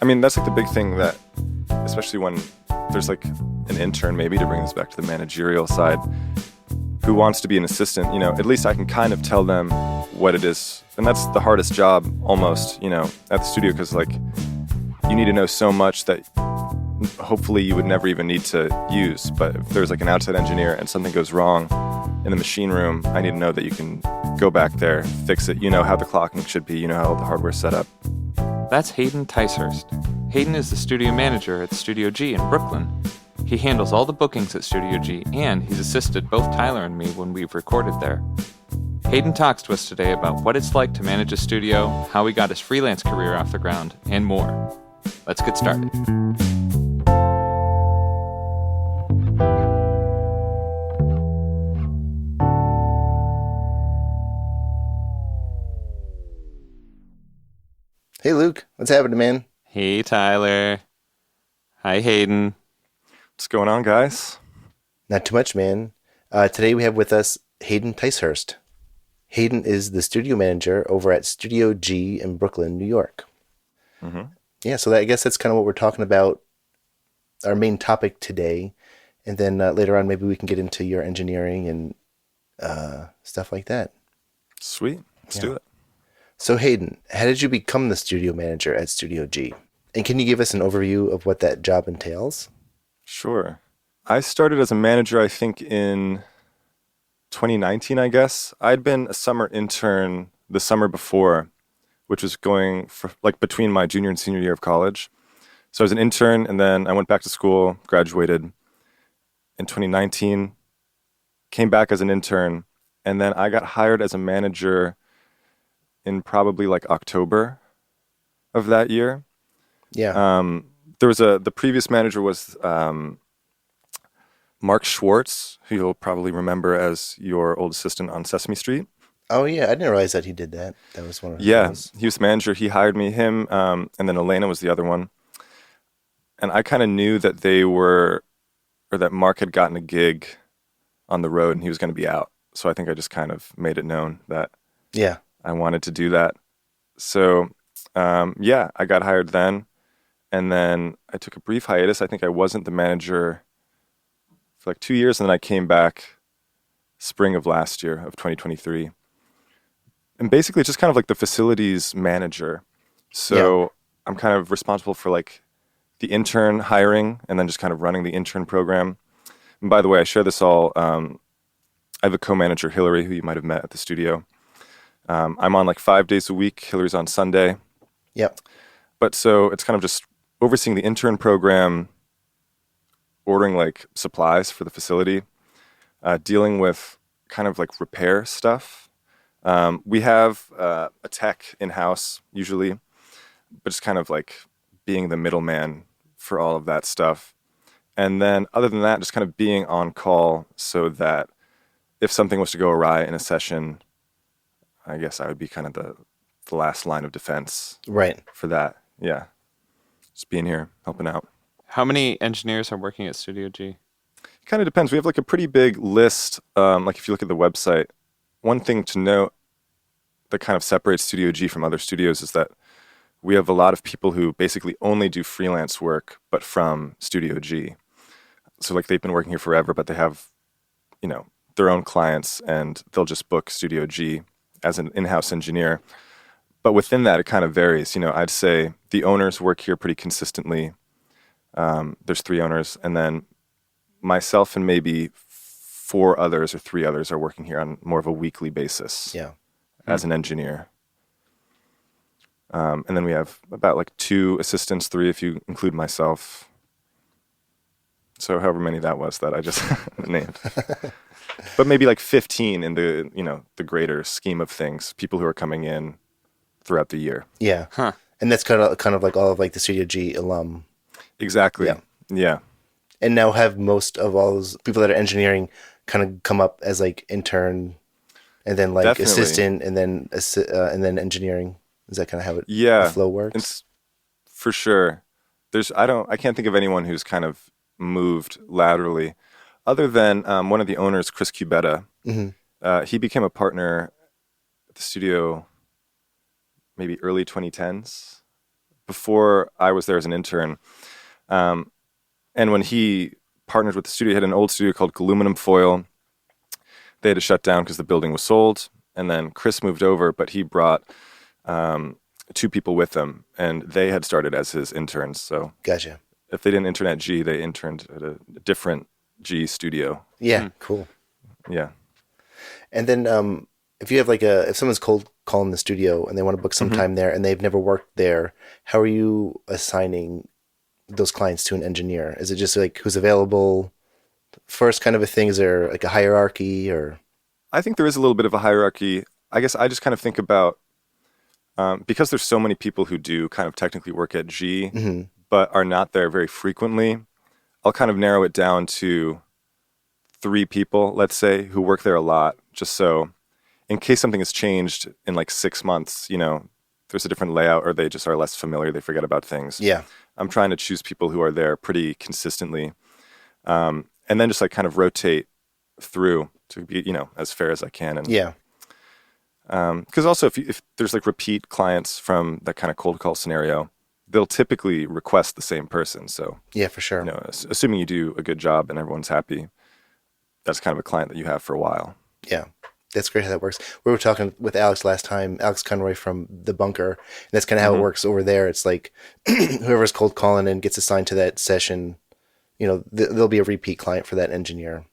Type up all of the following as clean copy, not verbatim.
I mean, that's like the big thing that, especially when there's like an intern, maybe to bring this back to the managerial side, who wants to be an assistant, at least I can kind of tell them what it is. And that's the hardest job almost, at the studio, because like you need to know so much that hopefully you would never even need to use. But if there's like an outside engineer and something goes wrong in the machine room, I need to know that you can go back there, fix it. You know how the clocking should be, you know how the hardware's set up. That's Hayden Ticehurst. Hayden is the studio manager at Studio G in Brooklyn. He handles all the bookings at Studio G, and he's assisted both Tyler and me when we've recorded there. Hayden talks to us today about what it's like to manage a studio, how he got his freelance career off the ground, and more. Let's get started. Hey, Luke. What's happening, man? Hey, Tyler. Hi, Hayden. What's going on, guys? Not too much, man. Today we have with us Hayden Ticehurst. Hayden is the studio manager over at Studio G in Brooklyn, New York. Mm-hmm. Yeah, so I guess that's kind of what we're talking about, our main topic today. And then later on, maybe we can get into your engineering and stuff like that. Sweet. Let's do it. So Hayden, how did you become the studio manager at Studio G? And can you give us an overview of what that job entails? Sure. I started as a manager, I think, in 2019, I guess. I'd been a summer intern the summer before, which was going for like between my junior and senior year of college. So I was an intern, and then I went back to school, graduated in 2019, came back as an intern, and then I got hired as a manager in probably like October of that year. Yeah. There was the previous manager was Mark Schwartz, who you'll probably remember as your old assistant on Sesame Street. Oh, yeah. I didn't realize that he did that. That was one of Yeah, those. he was the manager. He hired me, him, and then Elena was the other one. And I kind of knew that that Mark had gotten a gig on the road and he was going to be out. So I think I just kind of made it known that I wanted to do that. So, I got hired then. And then I took a brief hiatus. I think I wasn't the manager for like 2 years. And then I came back spring of last year of 2023. And basically just kind of like the facilities manager. So I'm kind of responsible for like the intern hiring and then just kind of running the intern program. And by the way, I share this all. I have a co-manager, Hillary, who you might have met at the studio. I'm on like 5 days a week. Hillary's on Sunday. Yep. But so it's kind of just overseeing the intern program, ordering like supplies for the facility, dealing with kind of like repair stuff. We have a tech in-house usually, but just kind of like being the middleman for all of that stuff. And then other than that, just kind of being on call so that if something was to go awry in a session, I guess I would be kind of the last line of defense for that. Yeah. Just being here, helping out. How many engineers are working at Studio G? It kind of depends. We have like a pretty big list. Like if you look at the website, one thing to note that kind of separates Studio G from other studios is that we have a lot of people who basically only do freelance work, but from Studio G. So like they've been working here forever, but they have, their own clients and they'll just book Studio G as an in-house engineer. But within that, it kind of varies. I'd say the owners work here pretty consistently. There's 3 owners, and then myself and maybe 4 others or 3 others are working here on more of a weekly basis as an engineer. And then we have about like 2 assistants, 3 if you include myself. So however many that was that I just named. But maybe like 15 in the, the greater scheme of things, people who are coming in throughout the year. Yeah. Huh. And that's kind of like all of like the Studio G alum. Exactly. Yeah. And now have most of all those people that are engineering kind of come up as like intern and then like Definitely. assistant and then engineering. Is that kind of how the flow works? It's for sure. I can't think of anyone who's kind of moved laterally other than one of the owners, Chris Cubetta. Mm-hmm. He became a partner at the studio maybe early 2010s, before I was there as an intern. Um, and when he partnered with the studio, he had an old studio called Aluminum Foil. They had to shut down because the building was sold. And then Chris moved over, but he brought two people with him, and they had started as his interns. So Gotcha. if they didn't intern at G, they interned at a different G studio. Yeah, cool. Yeah. And then if you have if someone's cold calling the studio and they want to book some time there and they've never worked there, how are you assigning those clients to an engineer? Is it just like who's available first kind of a thing? Is there like a hierarchy or? I think there is a little bit of a hierarchy. I guess I just kind of think about, because there's so many people who do kind of technically work at G, but are not there very frequently, I'll kind of narrow it down to 3 people, let's say, who work there a lot, just so in case something has changed in like 6 months, there's a different layout or they just are less familiar, they forget about things. Yeah. I'm trying to choose people who are there pretty consistently, and then just like kind of rotate through to be, as fair as I can. And Yeah. because also if there's like repeat clients from that kind of cold call scenario, they'll typically request the same person. So Yeah, for sure. assuming you do a good job and everyone's happy, that's kind of a client that you have for a while. Yeah. That's great how that works. We were talking with Alex last time, Alex Conroy from The Bunker, and that's kind of how it works over there. It's like whoever's cold calling and gets assigned to that session, there'll be a repeat client for that engineer,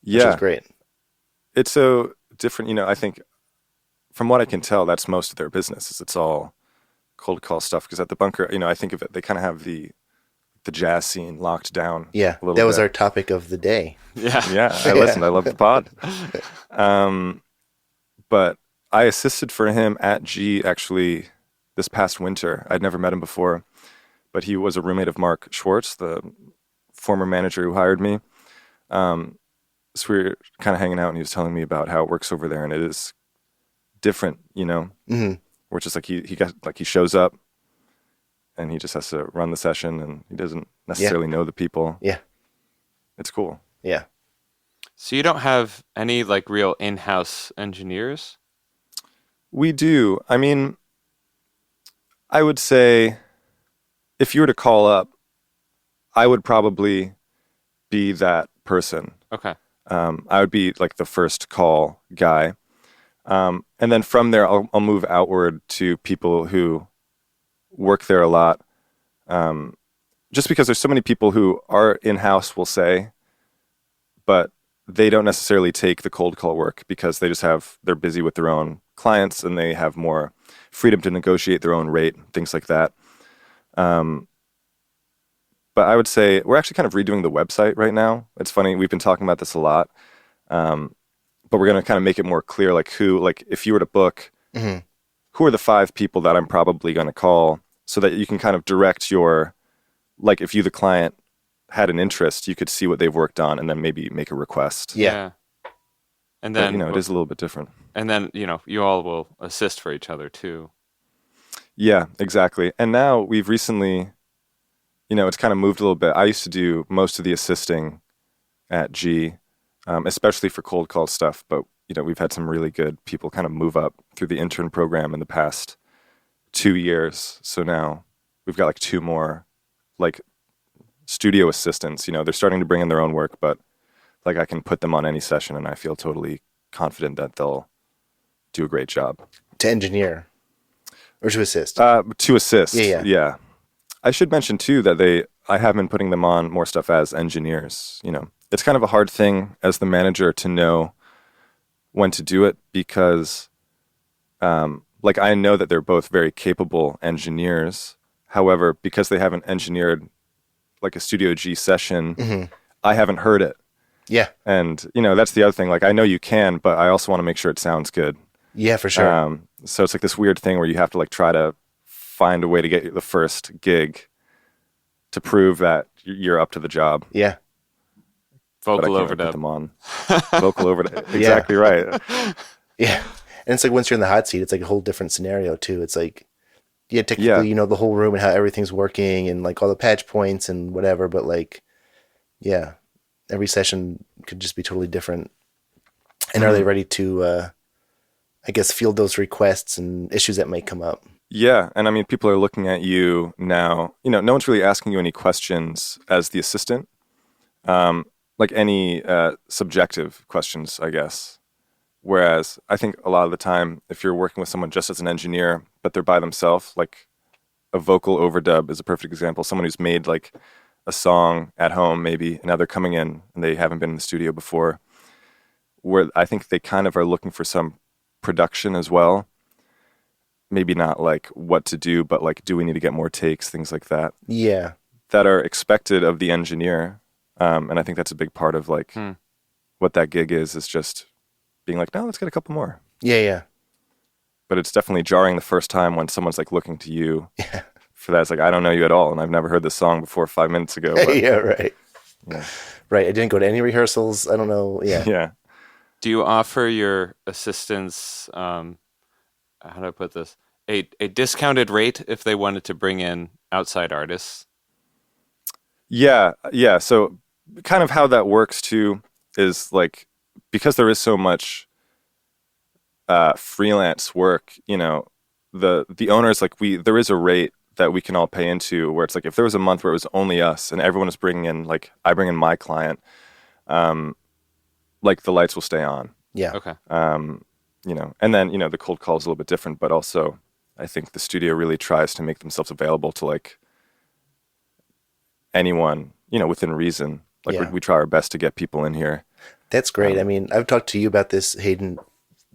which Yeah. is great. It's so different. I think from what I can tell, that's most of their business is it's all cold call stuff. Because at The Bunker, I think of it, they kind of have the jazz scene locked down. Yeah, a little that was bit. our topic of the day. Yeah. Yeah, I listened. I love the pod. But I assisted for him at G actually this past winter. I'd never met him before, but he was a roommate of Mark Schwartz, the former manager who hired me. So we were kind of hanging out, and he was telling me about how it works over there, and it is different, Mm-hmm. where it's just like he shows up, and he just has to run the session, and he doesn't necessarily know the people. Yeah. It's cool. Yeah. So you don't have any like real in-house engineers? We do. I mean, I would say if you were to call up, I would probably be that person. Okay. I would be like the first call guy. And then from there, I'll move outward to people who work there a lot. Just because there's so many people who are in-house, we'll say, but they don't necessarily take the cold call work because they're busy with their own clients and they have more freedom to negotiate their own rate, things like that. But I would say we're actually kind of redoing the website right now. It's funny, we've been talking about this a lot. But we're going to kind of make it more clear, if you were to book, who are the 5 people that I'm probably going to call so that you can kind of direct if you, the client, had an interest, you could see what they've worked on and then maybe make a request. Yeah. And then, it is a little bit different. And then, you all will assist for each other too. Yeah, exactly. And now we've recently, it's kind of moved a little bit. I used to do most of the assisting at G, especially for cold call stuff. But, we've had some really good people kind of move up through the intern program in the past 2 years. So now we've got 2 more studio assistants. They're starting to bring in their own work, but I can put them on any session and I feel totally confident that they'll do a great job. To engineer or to assist? To assist. Yeah. I should mention too that I have been putting them on more stuff as engineers. It's kind of a hard thing as the manager to know when to do it because, I know that they're both very capable engineers. However, because they haven't engineered a Studio G session, I haven't heard it. Yeah. And, that's the other thing. I know you can, but I also want to make sure it sounds good. Yeah, for sure. So it's this weird thing where you have to try to find a way to get the first gig to prove that you're up to the job. Yeah. Vocal Put overdub. them on. Vocal overdub. Exactly right. Yeah. And it's once you're in the hot seat, it's a whole different scenario too. It's technically, you know the whole room and how everything's working and all the patch points and whatever, but every session could just be totally different. And are they ready to, field those requests and issues that may come up? Yeah, and I mean, people are looking at you now. No one's really asking you any questions as the assistant, like any subjective questions, I guess. Whereas I think a lot of the time, if you're working with someone just as an engineer, but they're by themselves, like a vocal overdub is a perfect example. Someone who's made like a song at home, maybe, and now they're coming in and they haven't been in the studio before. Where I think they kind of are looking for some production as well. Maybe not like what to do, but like, do we need to get more takes, things like that, Yeah. that are expected of the engineer. And I think that's a big part of like what that gig is just being like, no, let's get a couple more. Yeah, yeah. But it's definitely jarring the first time when someone's like looking to you Yeah. for that. It's like, I don't know you at all, and I've never heard this song before 5 minutes ago. But Yeah, right. yeah, Right. I didn't go to any rehearsals. I don't know. Yeah. yeah, Do you offer your assistants, how do I put this, a discounted rate if they wanted to bring in outside artists? yeah, yeah. So kind of how that works too is like, because there is so much freelance work, the owners, like, there is a rate that we can all pay into, where it's like if there was a month where it was only us and everyone was bringing in, like, I bring in my client, like, the lights will stay on. Yeah. Okay. And then, the cold call is a little bit different, but also I think the studio really tries to make themselves available to like anyone, within reason. Like, Yeah. we try our best to get people in here. That's great. I mean, I've talked to you about this, Hayden,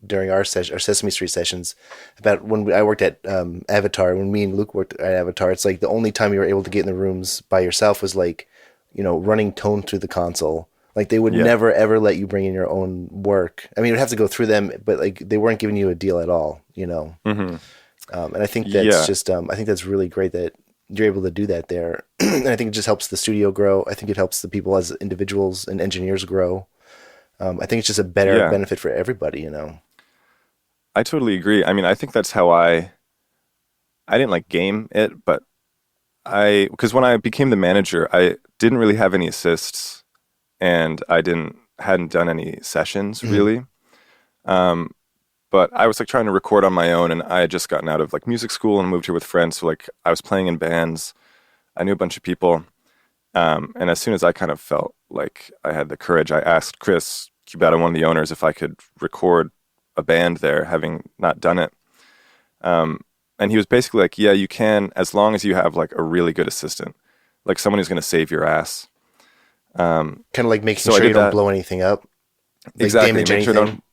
during our Sesame Street sessions, about when I worked at Avatar. When me and Luke worked at Avatar, it's like the only time you were able to get in the rooms by yourself was like, running tone through the console. Like, they would Yeah. never ever let you bring in your own work. I mean, you'd have to go through them, but like they weren't giving you a deal at all. Mm-hmm. And I think that's Yeah. just I think that's really great that you're able to do that there. And I think it just helps the studio grow. I think it helps the people as individuals and engineers grow. I think it's just a better Yeah. benefit for everybody. I totally agree. I mean, I think that's how I didn't like game it, but because when I became the manager, I didn't really have any assists, and I hadn't done any sessions really. But I was like trying to record on my own, and I had just gotten out of like music school and moved here with friends. So like I was playing in bands. I knew a bunch of people. And as soon as I kind of felt like I had the courage, I asked Chris Cubata, one of the owners, if I could record a band there, having not done it. And he was basically like, yeah, you can, as long as you have like a really good assistant, like someone who's going to save your ass. Kind of like making So I sure you did don't that. blow anything up, like Exactly. damage Make sure anything. don't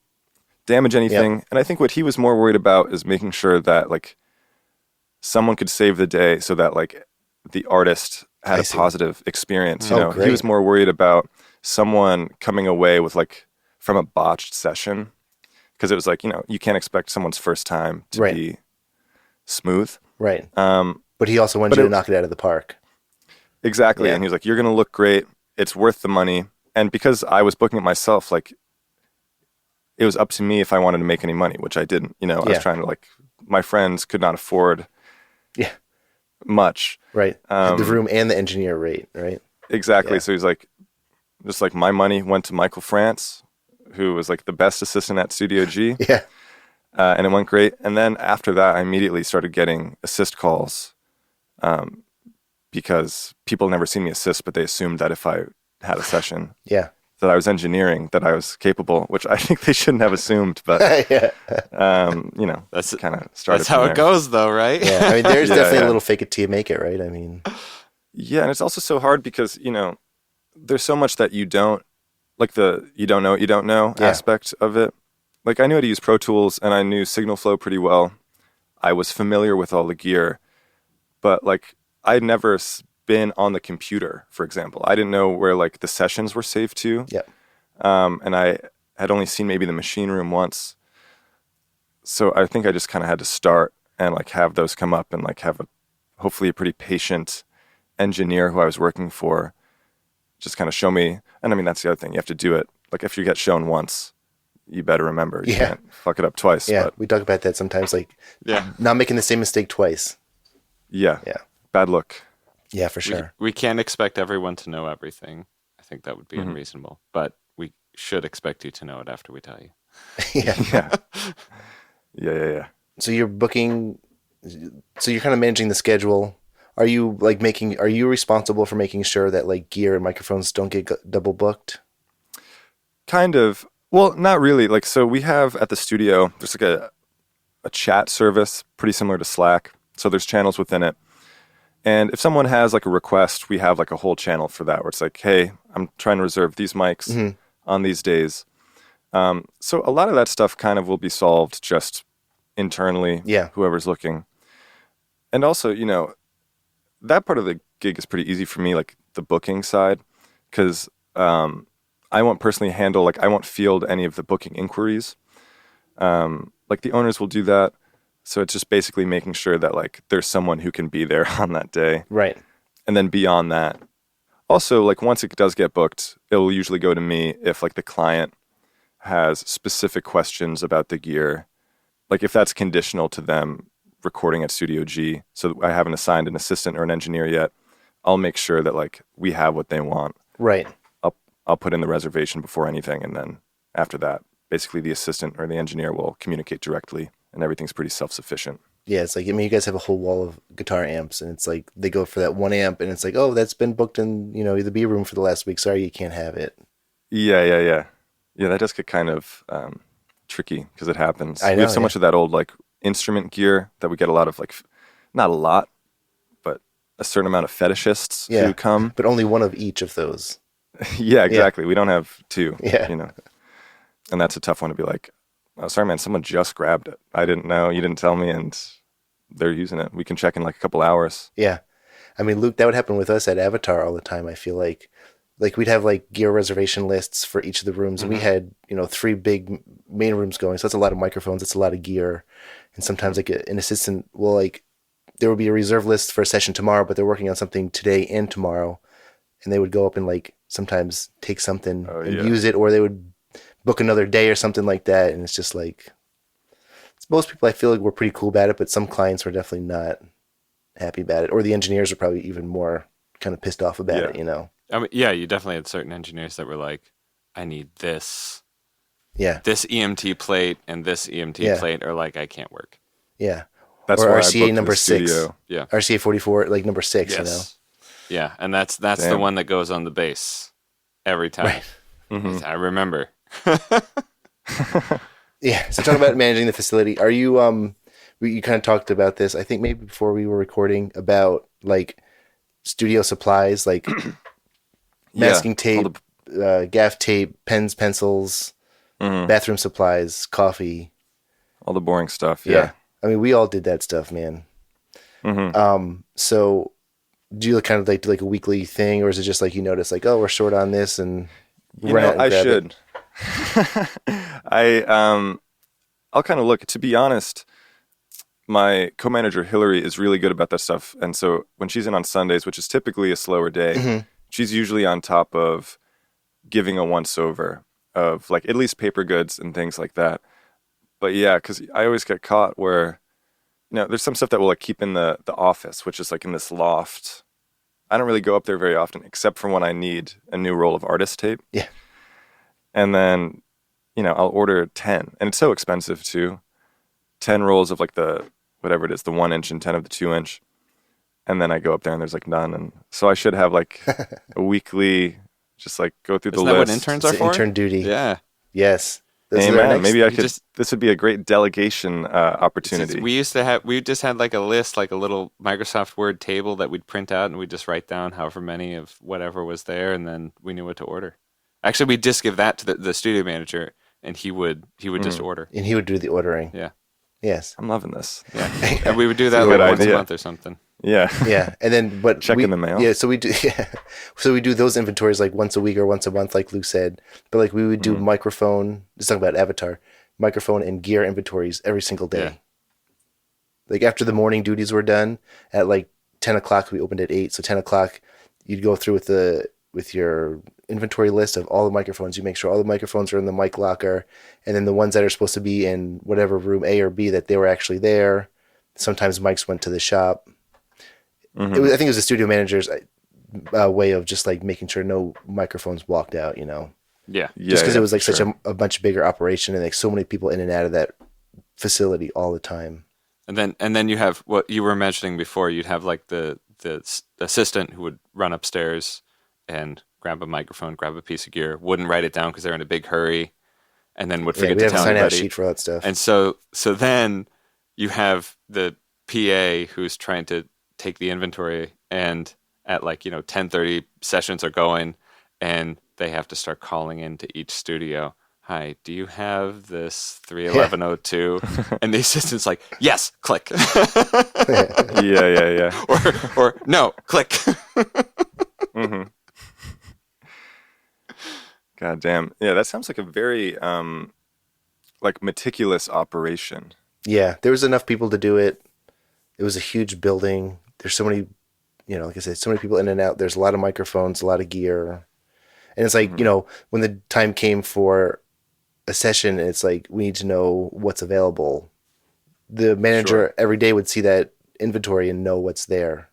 damage anything. And I think what he was more worried about is making sure that like someone could save the day so that like the artist had I a see. positive experience. Oh, He was great. more worried about someone coming away with like from a botched session, because it was like, you can't expect someone's first time to Right. be smooth. Right. Um, But he also wanted but you to it- knock it out of the park. exactly. Yeah. And he was like, you're going to look great. It's worth the money. And because I was booking it myself, like, it was up to me if I wanted to make any money, which I didn't. I was Yeah. trying to like, my friends could not afford Yeah. much. Right. The room and the engineer rate. Right. Exactly. Yeah. So he's like, just like my money went to Michael France, who was like the best assistant at Studio G, Yeah. and it went great. And then after that, I immediately started getting assist calls, because people never seen me assist, but they assumed that if I had a session Yeah. that I was engineering, that I was capable, which I think they shouldn't have assumed. But Yeah. That's kind of started. That's how from it there. goes, though, right? Yeah. I mean, there's Yeah, definitely yeah. a little fake it till you make it, right? I mean, Yeah, and it's also so hard because there's so much that you don't like, the you don't know what you don't know Yeah. aspect of it. Like, I knew how to use Pro Tools and I knew Signal Flow pretty well. I was familiar with all the gear, but like I'd never been on the computer, for example. I didn't know where like the sessions were saved to. yeah. And I had only seen maybe the machine room once. So I think I just kind of had to start and like have those come up and like have hopefully a pretty patient engineer who I was working for just kind of show me. And I mean, that's the other thing. You have to do it. Like, if you get shown once, you better remember. You Yeah. can't fuck it up twice. Yeah. But We talk about that sometimes, like Yeah. not making the same mistake twice. yeah. Yeah. Bad look. Yeah, for sure. We can't expect everyone to know everything. I think that would be unreasonable. But we should expect you to know it after we tell you. Yeah. Yeah. Yeah. So you're booking So you're kind of managing the schedule. Are you are you responsible for making sure that like gear and microphones don't get double booked? Kind of. Well, not really. Like, so we have at the studio, there's like a chat service pretty similar to Slack. So there's channels within it. And if someone has like a request, we have like a whole channel for that where it's like, hey, I'm trying to reserve these mics on these days. So a lot of that stuff kind of will be solved just internally, Yeah. whoever's looking. And also, that part of the gig is pretty easy for me, like the booking side, because I won't personally handle, like I won't field any of the booking inquiries. Like the owners will do that. So it's just basically making sure that like there's someone who can be there on that day. Right. And then beyond that, also like once it does get booked, it will usually go to me if like the client has specific questions about the gear. Like if that's conditional to them recording at Studio G, so I haven't assigned an assistant or an engineer yet, I'll make sure that like we have what they want. Right. I'll put in the reservation before anything, and then after that, basically the assistant or the engineer will communicate directly, and everything's pretty self-sufficient. Yeah, it's like, I mean, you guys have a whole wall of guitar amps, and it's like they go for that one amp, and it's like, oh, that's been booked in, the B room for the last week. Sorry, you can't have it. Yeah. Yeah, that does get kind of tricky because it happens. I know, We have so much of that old like instrument gear that we get a lot of like, not a lot, but a certain amount of fetishists who come. But only one of each of those. Yeah, exactly. We don't have two. Yeah. And that's a tough one to be like, oh, sorry, man, someone just grabbed it. I didn't know. You didn't tell me, and they're using it. We can check in like a couple hours. Yeah. I mean, Luke, that would happen with us at Avatar all the time, I feel like. Like we'd have like gear reservation lists for each of the rooms, and we had, 3 big main rooms going. So that's a lot of microphones, that's a lot of gear. And sometimes like an assistant will like, there would be a reserve list for a session tomorrow, but they're working on something today and tomorrow. And they would go up and like sometimes take something and use it, or they would book another day or something like that. And it's just like, most people I feel like were pretty cool about it, but some clients were definitely not happy about it. Or the engineers are probably even more kind of pissed off about it, I mean, yeah, you definitely had certain engineers that were like, I need this. Yeah. This EMT plate and this EMT plate, or like, I can't work. Yeah. That's or why RCA I booked number the 6. studio. Yeah. RCA 44, like number 6, Yes. Yeah, and that's the one that goes on the bass every time. Right. Mm-hmm. I remember. Yeah. So talking about managing the facility, are you you kind of talked about this, I think maybe before we were recording, about like studio supplies, like masking tape, gaff tape, pens, pencils, bathroom supplies, coffee. All the boring stuff. Yeah. I mean, we all did that stuff, man. So do you kind of like do like a weekly thing, or is it just like you notice like, oh, we're short on this and run out and I grab should. I'll kind of look. To be honest, my co-manager Hillary is really good about that stuff, and so when she's in on Sundays, which is typically a slower day, she's usually on top of giving a once-over of like at least paper goods and things like that. But yeah, because I always get caught where, there's some stuff that we'll like keep in the office, which is like in this loft. I don't really go up there very often, except for when I need a new roll of artist tape. Yeah. And then, I'll order 10, and it's so expensive too. 10 rolls of like the, whatever it is, the 1-inch and 10 of the 2-inch. And then I go up there and there's like none. And so I should have like a weekly, just like go through Isn't the that list. what interns It's are for? intern duty. Yeah. Yes. Hey are our man, next- maybe I could. just- This would be a great delegation opportunity. We just had like a list, like a little Microsoft Word table that we'd print out, and we'd just write down however many of whatever was there, and then we knew what to order. Actually, we'd just give that to the studio manager, and he would just order. And he would do the ordering. Yeah. Yes. I'm loving this. Yeah. And we would do that It's a like good once a idea. month or something. Yeah. Yeah. And then, but Check in the mail. Yeah. So we do, So we do those inventories like once a week or once a month, like Luke said. But like we would do microphone, let's talk about Avatar, microphone and gear inventories every single day. Yeah. Like after the morning duties were done at like 10 o'clock, we opened at 8. So 10 o'clock, you'd go through with your inventory list of all the microphones. You make sure all the microphones are in the mic locker, and then the ones that are supposed to be in whatever room A or B, that they were actually there. Sometimes mics went to the shop. I think it was the studio manager's way of just like making sure no microphones walked out, Yeah. just because it was like sure. such a much bigger operation and like so many people in and out of that facility all the time. And then you have what you were mentioning before. You'd have like the assistant who would run upstairs and grab a microphone, grab a piece of gear, wouldn't write it down because they're in a big hurry, and then would Yeah, forget we to have a tell sign out anybody. sheet for all that stuff. And so then you have the PA who's trying to take the inventory, and at 10:30 sessions are going, and they have to start calling into each studio. Hi, do you have this Yeah. 31102? And the assistant's like, yes, click. Yeah. or no, click. hmm God damn. Yeah, that sounds like a very like meticulous operation. Yeah, there was enough people to do it. It was a huge building. There's so many, like I said, so many people in and out. There's a lot of microphones, a lot of gear. And it's like, when the time came for a session, it's like, we need to know what's available. The manager Sure. every day would see that inventory and know what's there.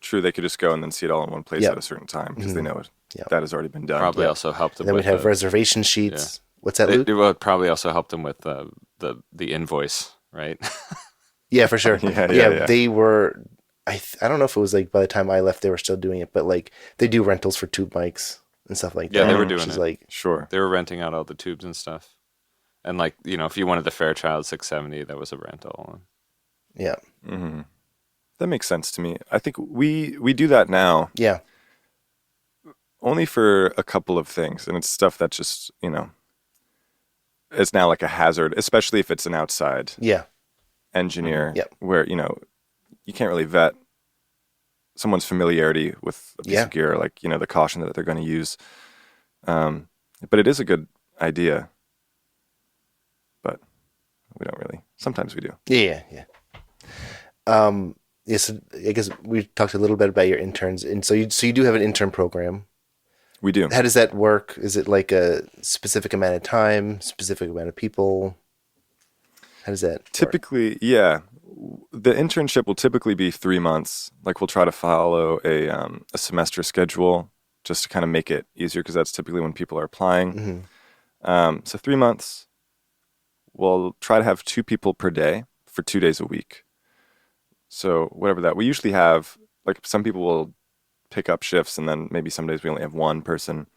True, they could just go and then see it all in one place Yep. at a certain time because they know it. Yep. That has already been done. Probably also helped them And then with we'd have reservation sheets. What's that, it, Luke? it would probably also help them with the invoice, right? Yeah, for sure. Yeah. They were. I don't know if it was like by the time I left, they were still doing it, but like they do rentals for tube mics and stuff like Yeah, that. they were which doing is it. like, Sure. They were renting out all the tubes and stuff. And if you wanted the Fairchild 670, that was a rental. yeah, That makes sense to me. I think we do that now yeah, only for a couple of things, and it's stuff that just, it's now like a hazard, especially if it's an outside yeah, engineer Yep. where, you can't really vet someone's familiarity with a piece Yeah. of gear, like, the caution that they're going to use. But it is a good idea. But we don't really. Sometimes we do. yeah. Yes, I guess we talked a little bit about your interns, and so you do have an intern program. We do. How does that work? Is it like a specific amount of time, specific amount of people? How does that work? Typically, yeah. The internship will typically be 3 months. Like we'll try to follow a semester schedule just to kind of make it easier because that's typically when people are applying. So 3 months. We'll try to have 2 people per day for 2 days a week. So whatever that, we usually have, like some people will pick up shifts and then maybe some days we only have 1 person,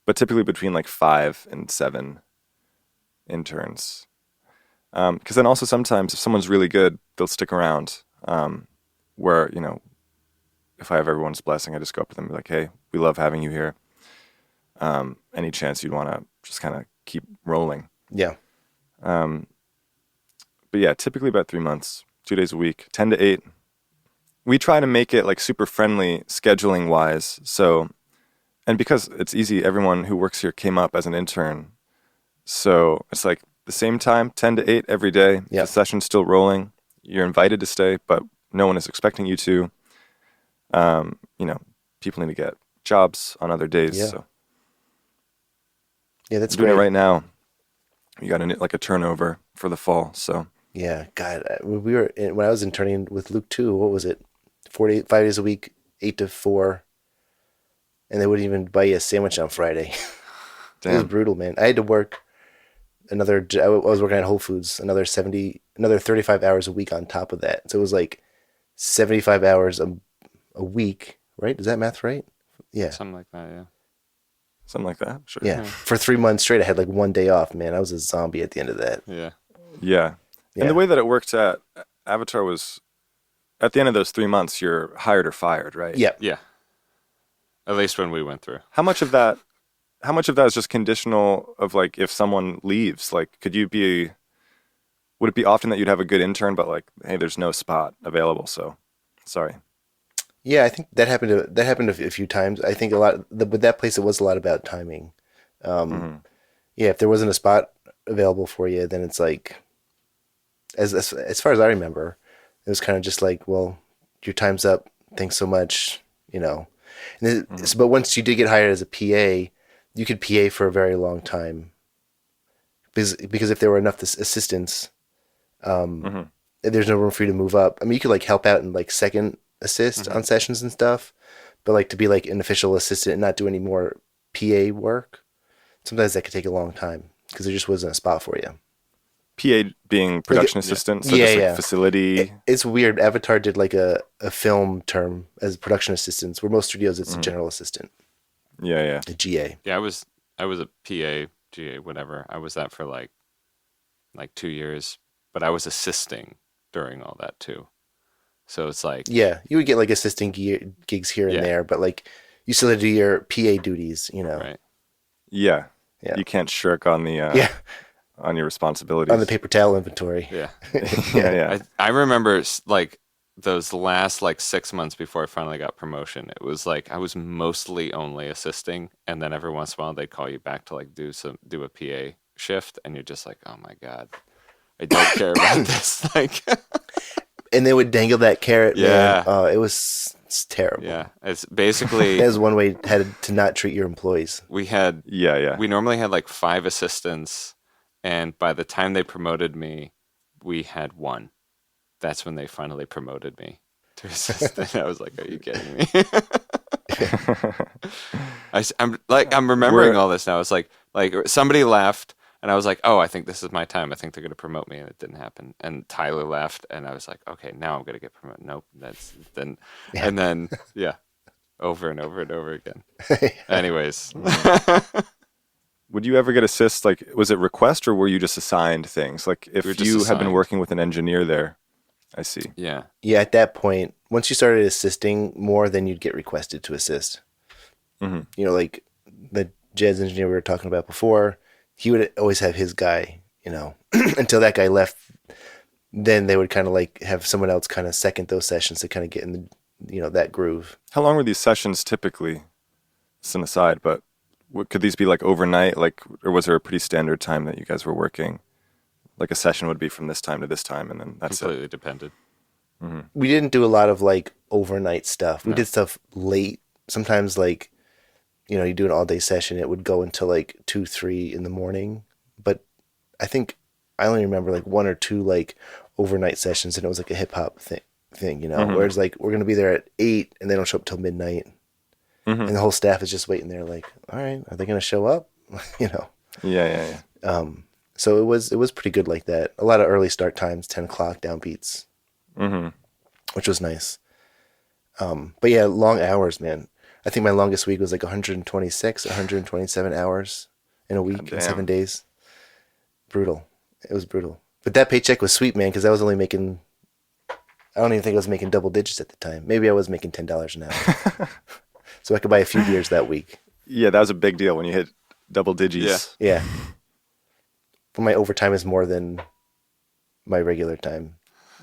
but typically between like 5 and 7 interns. Because then also sometimes if someone's really good, they'll stick around. Where, if I have everyone's blessing, I just go up to them and be like, hey, we love having you here. Any chance you'd want to just kind of keep rolling? Yeah, But yeah, typically about 3 months, 2 days a week, 10 to 8. We try to make it like super friendly scheduling wise. So, and because it's easy, everyone who works here came up as an intern. So it's like the same time, 10 to 8 every day. Yeah. The session's still rolling. You're invited to stay, but no one is expecting you to. People need to get jobs on other days. Yeah. So yeah, that's doing great. it right now. You got like a turnover for the fall. So Yeah, God, when I was interning with Luke too. What was it? 5 days a week, 8 to 4, and they wouldn't even buy you a sandwich on Friday. It was damn. brutal, man. I had to work I was working at Whole Foods, another 35 hours a week on top of that. So it was like 75 hours a week, right? Is that math right? Yeah. Something like that, yeah. Something like that. Sure. Yeah. For 3 months straight, I had like 1 day off, man. I was a zombie at the end of that. Yeah. Yeah. Yeah. And the way that it worked at Avatar was at the end of those 3 months, you're hired or fired, right? Yeah. Yeah. At least when we went through. How much of that is just conditional of like if someone leaves? Like would it be often that you'd have a good intern, but like, hey, there's no spot available, so sorry. Yeah, I think that happened a few times. I think with that place, it was a lot about timing. Yeah, if there wasn't a spot available for you, then it's like, as far as I remember, it was kind of just like, well, your time's up. Thanks so much, And but once you did get hired as a PA, you could PA for a very long time. Because if there were enough assistants, there's no room for you to move up. I mean, you could like help out and like second assist on sessions and stuff, but like to be like an official assistant and not do any more PA work, sometimes that could take a long time because there just wasn't a spot for you. PA being production assistant, so yeah, just like yeah. facility. It's weird. Avatar did like a film term as production assistants, where most studios it's a general assistant, Yeah, yeah. a GA. Yeah, I was a PA, GA, whatever. I was that for like 2 years, but I was assisting during all that too. So it's like, Yeah, you would get like assisting gigs here and yeah, there, but like you still had to do your PA duties, you know. right. Yeah. Yeah, You can't shirk on the yeah, on your on the responsibilities. paper towel inventory. Yeah. Yeah, Yeah, yeah. I remember like those last like 6 months before I finally got promotion. It was like I was mostly only assisting, and then every once in a while they'd call you back to like do a PA shift, and you're just like, oh my god, I don't care about this. Like, and they would dangle that carrot. Yeah. Man. It's terrible. yeah, it's basically That is one way to not treat your employees. Yeah, yeah. we normally had like 5 assistants, and by the time they promoted me, we had one. That's when they finally promoted me to assistant. I was like, "Are you kidding me?" I'm remembering all this now. It's like somebody left, and I was like, "Oh, I think this is my time. I think they're going to promote me," and it didn't happen. And Tyler left, and I was like, "Okay, now I'm going to get promoted." Nope, that's then, Yeah. and then yeah, over and over and over again. Anyways, Would you ever get assists? Like, was it request or were you just assigned things? Like, if We were just you had been assigned. working with an engineer there, I see. yeah, Yeah, at that point, once you started assisting more, then you'd get requested to assist. Mm-hmm. You know, like the jazz engineer we were talking about before, he would always have his guy, you know, until that guy left. Then they would kind of like have someone else kind of second those sessions to kind of get in the, you know, that groove. How long were these sessions typically? It's an aside, but could these be like overnight? Like, or was there a pretty standard time that you guys were working? Like a session would be from this time to this time, and then that's completely depended. We didn't do a lot of like overnight stuff. We did stuff late. Sometimes like, you know, you do an all day session, it would go until like 2, 3 in the morning. But I think I only remember like 1 or 2 like overnight sessions, and it was like a hip hop thing, you know. Whereas like we're gonna be there at 8 and they don't show up till midnight, and the whole staff is just waiting there, like, all right, are they gonna show up? You know. it. Yeah, yeah, yeah. So it was pretty good like that. A lot of early start times, 10 o'clock downbeats, which was nice. But yeah, long hours, man. I think my longest week was like 126, 127 hours in a week in 7 days. Brutal. It was brutal. But that paycheck was sweet, man, because I was only making, I don't even think I was making double digits at the time. Maybe I was making $10 an hour. So I could buy a few beers that week. Yeah, that was a big deal when you hit double digits. Yeah. But my overtime is more than my regular time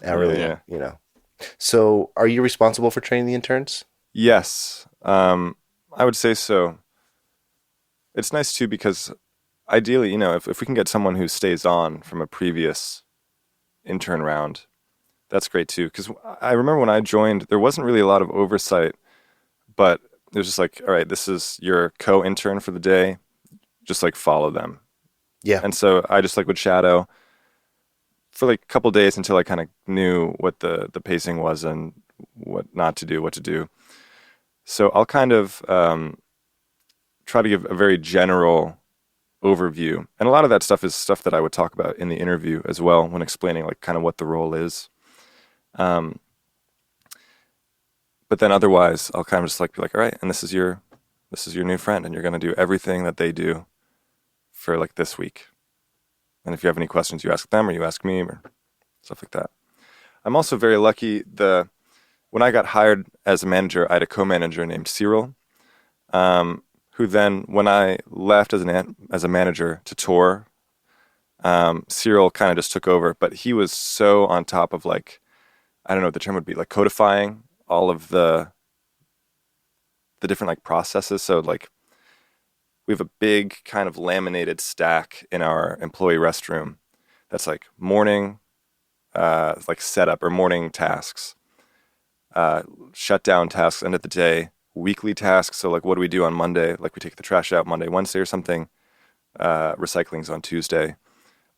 hourly, Yeah. you know. So are you responsible for training the interns? Yes, I would say so. It's nice too because ideally, you know, if we can get someone who stays on from a previous intern round, that's great too. Because I remember when I joined, there wasn't really a lot of oversight, but it was just like, all right, this is your co-intern for the day, just like follow them. Yeah. And so I just like would shadow for like a couple days until I kind of knew what the pacing was and what not to do, what to do. So I'll kind of try to give a very general overview. And a lot of that stuff is stuff that I would talk about in the interview as well when explaining like kind of what the role is. But then otherwise I'll kind of just like be like, all right, and this is your new friend and you're going to do everything that they do for like this week. And if you have any questions, you ask them or you ask me or stuff like that. I'm also very lucky. When I got hired as a manager, I had a co-manager named Cyril, who then, when I left as a manager to tour, Cyril kind of just took over. But he was so on top of like, I don't know what the term would be, like codifying all of the different like processes. So like we have a big kind of laminated stack in our employee restroom that's like morning like setup or morning tasks, shutdown tasks, end of the day, weekly tasks. So like what do we do on Monday? Like we take the trash out Monday, Wednesday or something. Recycling's on Tuesday.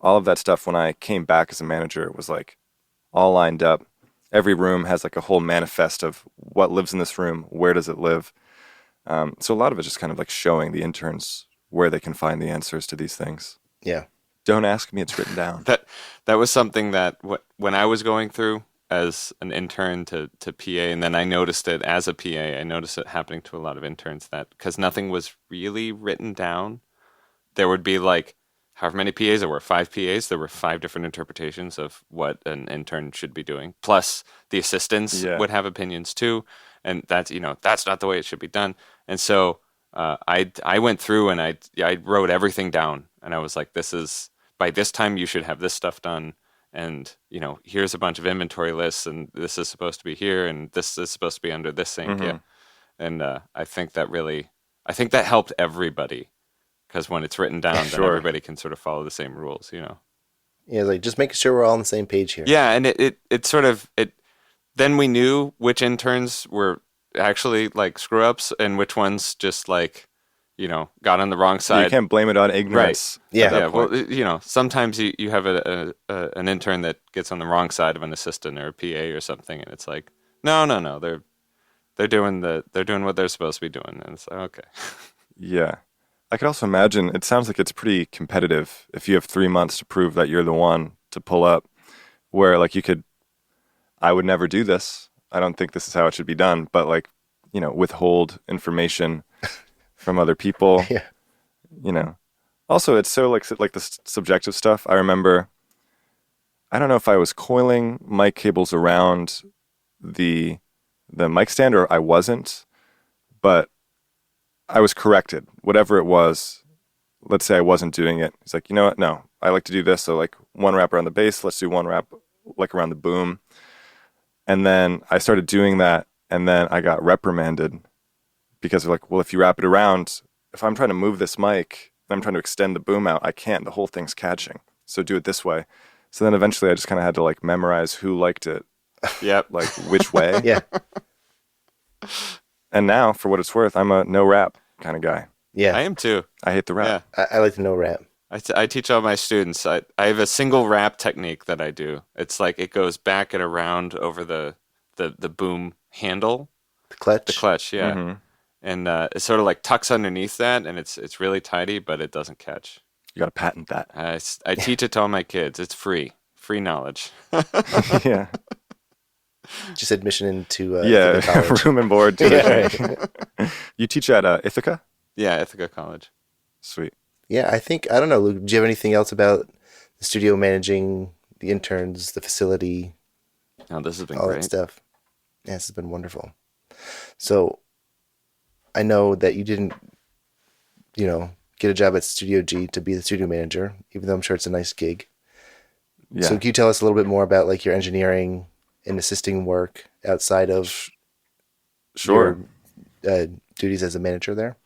All of that stuff when I came back as a manager was like all lined up. Every room has like a whole manifest of what lives in this room, where does it live. So a lot of it's just kind of like showing the interns where they can find the answers to these things. Yeah. Don't ask me, it's written down. That was something that when I was going through as an intern to PA, and then I noticed it as a PA. I noticed it happening to a lot of interns that because nothing was really written down, there would be like however many PAs there were, 5 PAs. There were 5 different interpretations of what an intern should be doing. Plus, the assistants Yeah. would have opinions too, and that's not the way it should be done. And so I went through and I wrote everything down, and I was like, this is by this time you should have this stuff done, and here's a bunch of inventory lists, and this is supposed to be here, and this is supposed to be under this sink. Yeah, and I think that helped everybody because when it's written down, then Sure. everybody can sort of follow the same rules. Yeah, like just making sure we're all on the same page here. Yeah, and it sort of it. Then we knew which interns were actually like screw ups and which ones just like got on the wrong Yeah, side. you can't blame it on ignorance. Yeah. at that Yeah, well, point. sometimes you have an intern that gets on the wrong side of an assistant or a PA or something, and it's like, no, they're doing what they're supposed to be doing, and it's like, okay. Yeah. I could also imagine it sounds like it's pretty competitive if you have 3 months to prove that you're the one to pull up, where like I would never do this. I don't think this is how it should be done, but like, withhold information from other people, Yeah. Also, it's so like the subjective stuff. I remember, I don't know if I was coiling mic cables around the mic stand or I wasn't, but I was corrected. Whatever it was, let's say I wasn't doing it. He's like, you know what? No, I like to do this. So like one wrap around the bass, let's do one wrap like around the boom. And then I started doing that, and then I got reprimanded because they're like, well, if you wrap it around, if I'm trying to move this mic and I'm trying to extend the boom out, I can't. The whole thing's catching. So do it this way. So then eventually I just kind of had to like memorize who liked it, Yep. like which way. Yeah. And now, for what it's worth, I'm a no rap kind of guy. Yeah. I am too. I hate the Yeah. rap. I like to know rap. I teach all my students. I have a single wrap technique that I do. It's like it goes back and around over the boom handle, The clutch. the clutch, yeah, hmm and it sort of like tucks underneath that, and it's really tidy, but it doesn't catch. You got to patent that. I teach it to all my kids. It's free knowledge. Yeah. Just admission into Yeah. Ithaca College. Room and board. Yeah, Tuition. right. You teach at Ithaca? Yeah, Ithaca College. Sweet. Yeah, I don't know, Luke, do you have anything else about the studio managing, the interns, the facility, Oh, this has been all that great. stuff? Yeah, this has been wonderful. So I know that you didn't, get a job at Studio G to be the studio manager, even though I'm sure it's a nice gig. Yeah. So can you tell us a little bit more about like your engineering and assisting work outside of Sure. your duties as a manager there?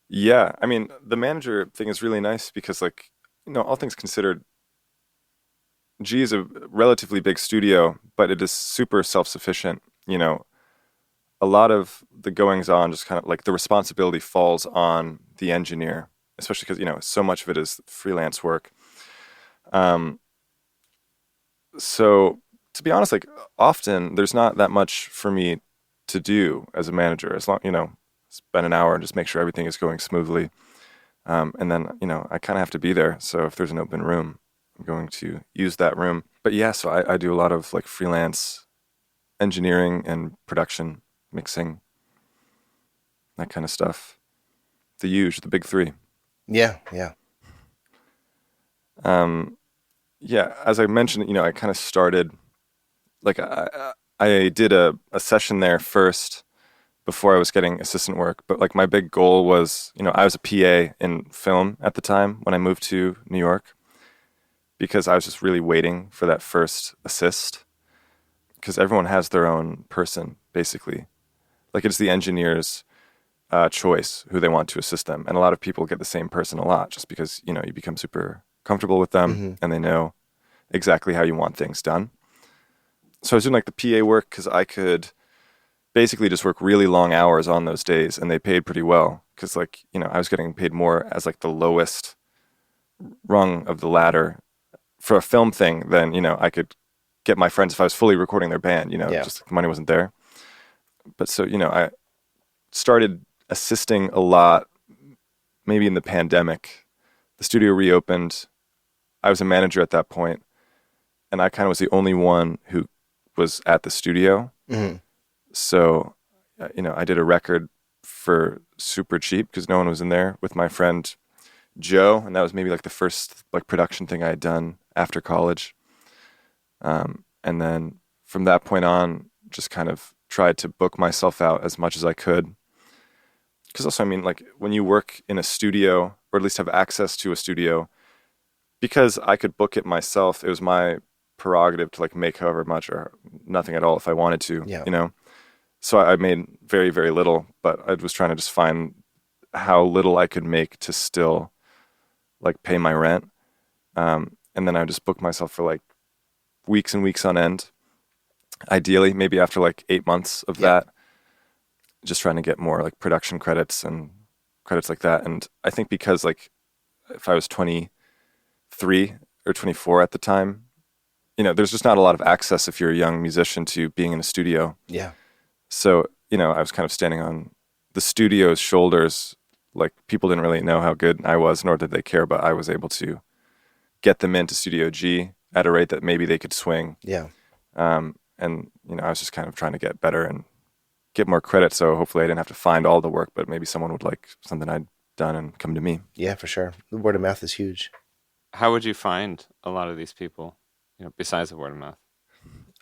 Yeah, I mean, the manager thing is really nice because, like, all things considered, G is a relatively big studio, but it is super self-sufficient. A lot of the goings on, just kind of like the responsibility falls on the engineer, especially because, so much of it is freelance work. So to be honest, like often there's not that much for me to do as a manager, as long, spend an hour and just make sure everything is going smoothly. And then, I kind of have to be there. So if there's an open room, I'm going to use that room. But yeah, so I do a lot of like freelance engineering and production, mixing, that kind of stuff. The big three. Yeah, yeah. Yeah, as I mentioned, I kind of started, like I did a session there first before I was getting assistant work. But like my big goal was, I was a PA in film at the time when I moved to New York because I was just really waiting for that first assist because everyone has their own person, basically. Like it's the engineer's choice who they want to assist them. And a lot of people get the same person a lot just because, you become super comfortable with them and they know exactly how you want things done. So I was doing like the PA work because I could basically just work really long hours on those days and they paid pretty well because like, I was getting paid more as like the lowest rung of the ladder for a film thing than, I could get my friends if I was fully recording their band, Yeah. just the money wasn't there. But so, I started assisting a lot, maybe in the pandemic. The studio reopened I was a manager at that point, and I kind of was the only one who was at the studio. Hmm. So, I did a record for super cheap because no one was in there with my friend Joe, and that was maybe like the first like production thing I had done after college. And then from that point on, just kind of tried to book myself out as much as I could. Because also, I mean, like when you work in a studio, or at least have access to a studio, because I could book it myself, it was my prerogative to like make however much or nothing at all if I wanted to, Yeah. So I made very, very little, but I was trying to just find how little I could make to still like pay my rent. And then I would just book myself for like weeks and weeks on end. Ideally, maybe after like 8 months of that, just trying to get more like production credits and credits like that. And I think because like if I was 23 or 24 at the time, there's just not a lot of access if you're a young musician to being in a studio. Yeah. So, I was kind of standing on the studio's shoulders. Like people didn't really know how good I was, nor did they care, but I was able to get them into Studio G at a rate that maybe they could swing. Yeah. And, I was just kind of trying to get better and get more credit. So hopefully I didn't have to find all the work, but maybe someone would like something I'd done and come to me. Yeah, for sure. The word of mouth is huge. How would you find a lot of these people, besides the word of mouth?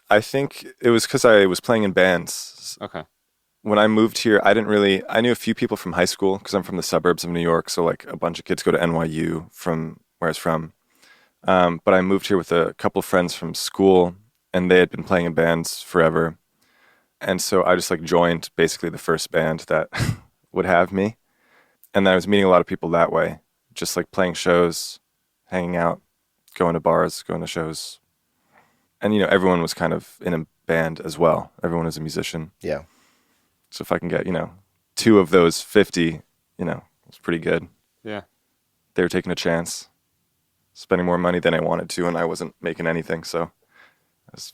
I think it was because I was playing in bands. Okay. When I moved here, I knew a few people from high school because I'm from the suburbs of New York. So like a bunch of kids go to NYU from where I was from. But I moved here with a couple of friends from school, and they had been playing in bands forever. And so I just like joined basically the first band that would have me. And then I was meeting a lot of people that way, just like playing shows, hanging out, going to bars, going to shows. And, everyone was kind of in a band as well. Everyone was a musician. Yeah. So if I can get, 2 of those 50, it's pretty good. Yeah. They were taking a chance, spending more money than I wanted to, and I wasn't making anything. So I was,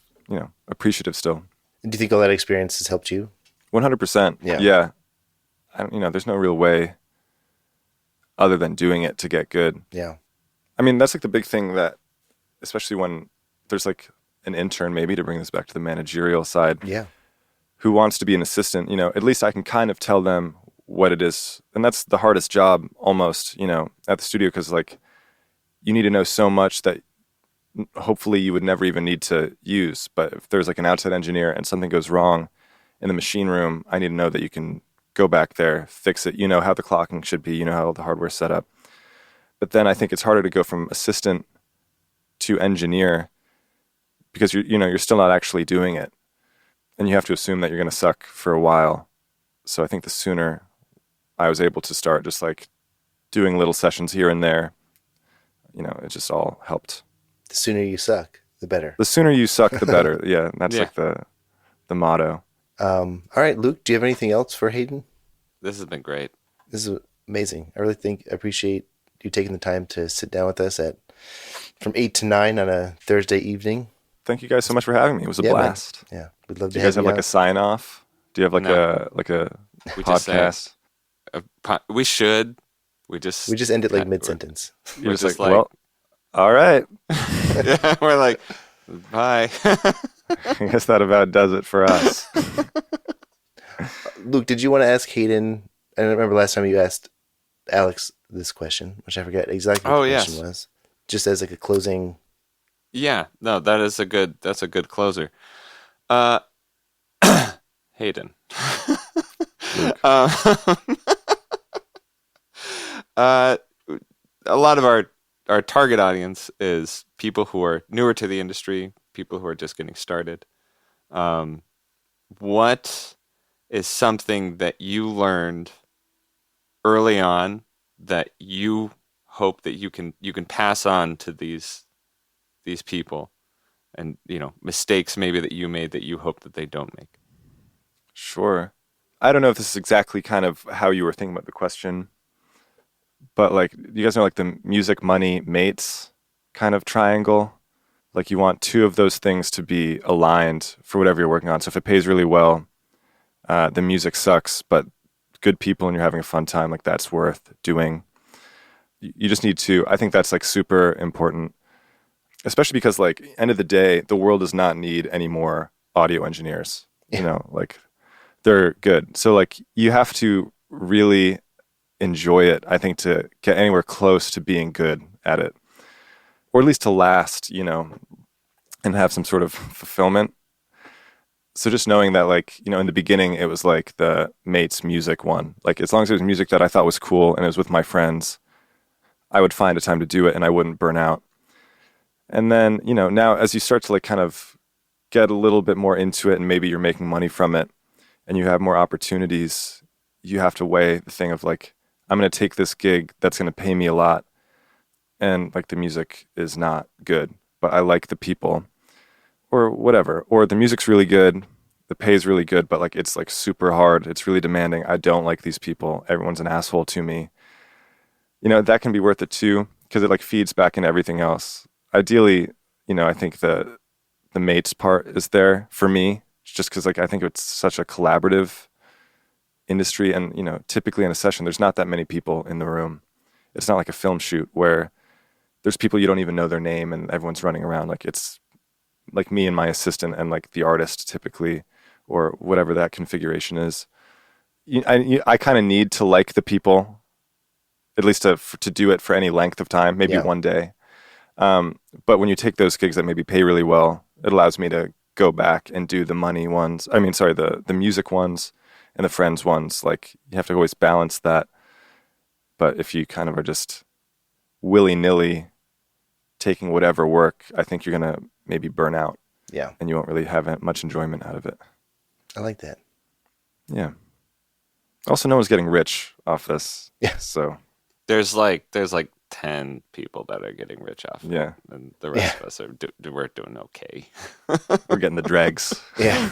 appreciative still. Do you think all that experience has helped you? 100%. Yeah. Yeah. There's no real way other than doing it to get good. Yeah. I mean, that's like the big thing that, especially when there's like an intern, maybe to bring this back to the managerial side, Yeah. who wants to be an assistant, at least I can kind of tell them what it is. And that's the hardest job almost, at the studio, because like you need to know so much that hopefully you would never even need to use. But if there's like an outside engineer and something goes wrong in the machine room, I need to know that you can go back there, fix it. You know how the clocking should be, you know how the hardware's set up. But then I think it's harder to go from assistant to engineer because you're still not actually doing it. And you have to assume that you're going to suck for a while. So I think the sooner I was able to start just like doing little sessions here and there, it just all helped. The sooner you suck, the better. The sooner you suck, the better. Yeah, that's like the motto. All right, Luke, do you have anything else for Hayden? This has been great. This is amazing. I appreciate you taking the time to sit down with us from 8 to 9 on a Thursday evening. Thank you guys so much for having me. It was a blast. Man. Yeah, we'd love to Do you guys have like a sign off? Do you have like a We just podcast? We should. We just end it like mid-sentence. We're Just just like, like, well, all right. yeah, we're like, bye. I guess that about does it for us. Luke, did you want to ask Hayden? I remember last time you asked Alex this question, which I forget exactly what the question was. Just as like a closing. Yeah, no, that's a good closer. Hayden. A lot of our target audience is people who are newer to the industry, people who are just getting started. What is something that you learned early on that you hope that you can pass on to these people, and mistakes maybe that you made that you hope that they don't make? Sure. I don't know if this is exactly kind of how you were thinking about the question, but like, you guys know like the music, money, mates kind of triangle? Like you want 2 of those things to be aligned for whatever you're working on. So if it pays really well, the music sucks, but good people and you're having a fun time, like that's worth doing. You just need to, I think that's like super important. especially because like end of the day, the world does not need any more audio engineers. Yeah. You know, like they're good. So like you have to really enjoy it, I think, to get anywhere close to being good at it, or at least to last, you know, and have some sort of fulfillment. So just knowing that, like, you know, in the beginning, it was like the mates music one. Like, as long as it was music that I thought was cool and it was with my friends, I would find a time to do it and I wouldn't burn out. And then, you know, now as you start to like kind of get a little bit more into it and maybe you're making money from it and you have more opportunities, you have to weigh the thing of like, I'm going to take this gig that's going to pay me a lot and like the music is not good, but I like the people or whatever, or the music's really good, the pay's really good, but like it's like super hard, it's really demanding. I don't like these people. Everyone's an asshole to me. You know, that can be worth it too because it like feeds back into everything else. Ideally, you know, I think the mates part is there for me just because like I think it's such a collaborative industry, and you know, typically in a session there's not that many people in the room. It's not like a film shoot where there's people you don't even know their name and everyone's running around. Like it's like me and my assistant and like the artist typically, or whatever that configuration is. I kind of need to like the people, at least to do it for any length of time, maybe one day. But when you take those gigs that maybe pay really well, it allows me to go back and do the money ones. I mean, sorry, the music ones and the friends ones. Like you have to always balance that. But if you kind of are just willy-nilly taking whatever work, I think you're going to maybe burn out. Yeah. And you won't really have much enjoyment out of it. I like that. Yeah. Also, no one's getting rich off this. Yeah. So There's like 10 people that are getting rich off of it, and the rest of us are we're doing okay. we're getting the dregs. Yeah.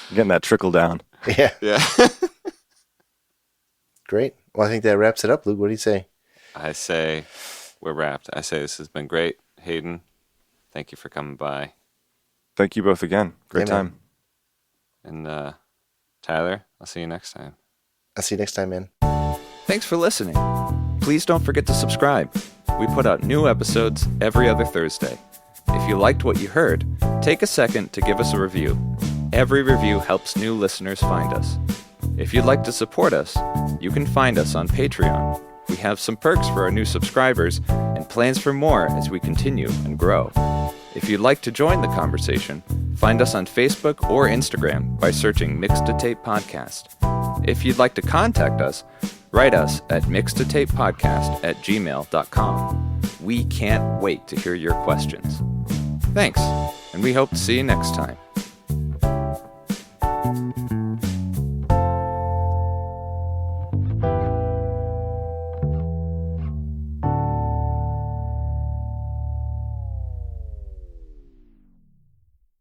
Getting that trickle down. Yeah. Yeah. Great. Well, I think that wraps it up, Luke. What do you say? I say we're wrapped. I say this has been great. Hayden, thank you for coming by. Thank you both again. Great Yeah, man. time. And Tyler, I'll see you next time. I'll see you next time, man. Thanks for listening. Please don't forget to subscribe. We put out new episodes every other Thursday. If you liked what you heard, take a second to give us a review. Every review helps new listeners find us. If you'd like to support us, you can find us on Patreon. We have some perks for our new subscribers and plans for more as we continue and grow. If you'd like to join the conversation, find us on Facebook or Instagram by searching Mixed to Tape Podcast. If you'd like to contact us, write us at mixedtotapepodcast@gmail.com. We can't wait to hear your questions. Thanks, and we hope to see you next time.